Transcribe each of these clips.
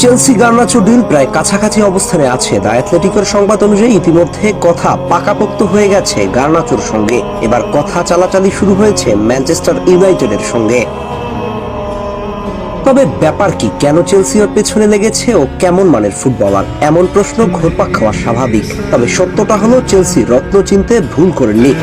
Chelsea Garnacho deal প্রায় কাছাকাছি অবস্থানে আছে। দ্য অ্যাথলেটিকের সংবাদ অনুযায়ী ইতিমধ্যে কথা পাকাপোক্ত হয়ে গেছে গার্নাচোর সঙ্গে। এবার কথা চালাচালি শুরু হয়েছে ম্যানচেস্টার ইউনাইটেডের সঙ্গে। তবে ব্যাপার কি, কেন চেলসি ওর পেছনে লেগেছে ও কেমন মানের ফুটবলার, এমন প্রশ্ন ঘুরপাক খাওয়া স্বাভাবিক। তবে সত্যটা হলো চেলসি রত্ন চিনতে ভুল করেননি।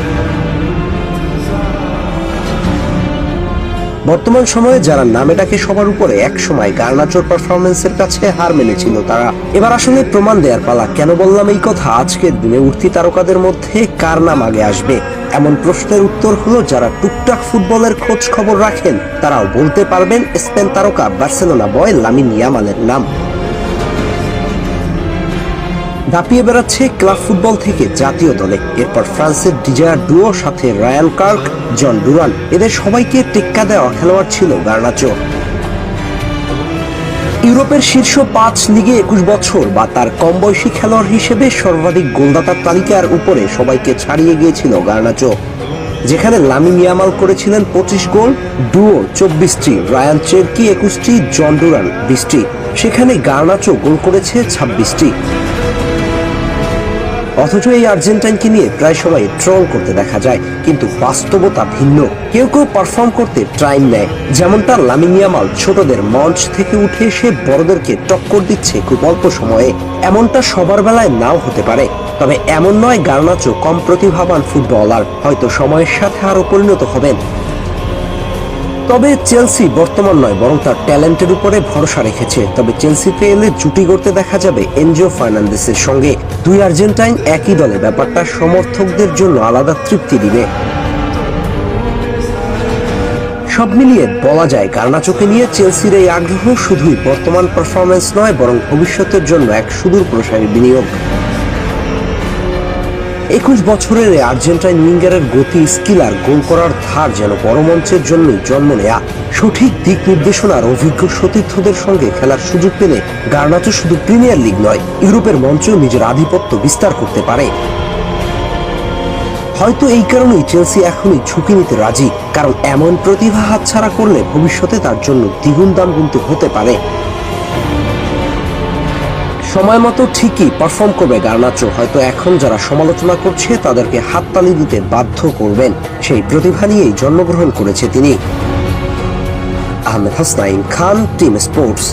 বর্তমান সময়ে যারা নামে ডাকে সবার উপরে, এক সময় গার্নাচোর পারফরমেন্সের কাছে হার মেনেছিল তারা। এবার আসলে প্রমাণ দেওয়ার পালা। কেন বললাম এই কথা? আজকের দিনে উঠতি তারকাদের মধ্যে কার নাম আগে আসবে, এমন প্রশ্নের উত্তর হলো যারা টুকটাক ফুটবলের খোঁজ খবর রাখেন তারাও বলতে পারবেন স্পেন তারকা বার্সেলোনা বয় লামিন ইয়ামালের নাম। দাপিয়ে বেড়াচ্ছে ক্লাব ফুটবল থেকে জাতীয় দলে, এরপর ফ্রান্সের ডিজায়ার ডুও, সাথে রায়ান কার্ক, জন ডুরান, এদের সবাইকে টেক্কা দেওয়া খেলোয়াড় ছিল গার্নাচো। ইউরোপের শীর্ষ 5 লিগে 21 বছর বা তার কম বয়সী খেলোয়াড় হিসেবে সর্বাধিক গোলদাতার তালিকার উপরে সবাইকে ছাড়িয়ে গিয়েছিল গার্নাচো। যেখানে লামিন ইয়ামাল করেছিলেন 25 গোল, ডুও 24টি, রায়ান চেরকি 21টি, জন ডুরান 20টি, সেখানে গার্নাচো গোল করেছে 26টি। অথচ এই আর্জেন্টাইনকে নিয়ে প্রায় সবাই ট্রল করতে দেখা যায়, কিন্তু বাস্তবতা ভিন্ন। কেউ কেউ পারফর্ম করতে ট্রাইন নেয়, যেমনটা লামিন ইয়ামাল ছোটদের মঞ্চ থেকে উঠে এসে বড়দেরকে টক্কর দিচ্ছে খুব অল্প সময়ে। এমনটা সবার বেলায় নাও হতে পারে, তবে এমন নয় গার্নাচো কম প্রতিভাবান ফুটবলার, হয়তো সময়ের সাথে আরো পরিণত হবেন। তবে চেলসি বর্তমান নয় বরং তার ট্যালেন্টের উপরে ভরসা রেখেছে। তবে চেলসিতে এলে জুটি করতে দেখা যাবে এনজো ফার্নান্দেসের সঙ্গে। দুই আর্জেন্টাইন একই দলে, ব্যাপারটা সমর্থকদের জন্য আলাদা তৃপ্তি দিবে। সব মিলিয়ে বলা যায় গার্নাচোকে নিয়ে চেলসির এই আগ্রহ শুধুই বর্তমান পারফরমেন্স নয় বরং ভবিষ্যতের জন্য এক সুদূর প্রসারী বিনিয়োগ। 21 বছরের আর্জেন্টাইন উইঙ্গারের গতি, স্কিল আর গোল করার ধার যেন বড় মঞ্চের জন্যই জন্ম নেয়া। সঠিক দিক নির্দেশনার অভিজ্ঞ সতীর্থদের সঙ্গে খেলার সুযোগ পেলে গার্নাচো শুধু প্রিমিয়ার লিগ নয়, ইউরোপের মঞ্চেও নিজের আধিপত্য বিস্তার করতে পারে। হয়তো এই কারণেই চেলসি এখনই ঝুঁকি নিতে রাজি, কারণ এমন প্রতিভা হাতছাড়া করলে ভবিষ্যতে তার জন্য দ্বিগুণ দাম গুনতে হতে পারে। সময় মতো ঠিকই পারফর্ম করবে গার্নাচো। হয়তো এখন যারা সমালোচনা করছে তাদেরকে হাততালি দিতে বাধ্য করবেন, সেই প্রতিভা নিয়েই জন্মগ্রহণ করেছে তিনি। আহমেদ হাসনাইন খান, টিম স্পোর্টস।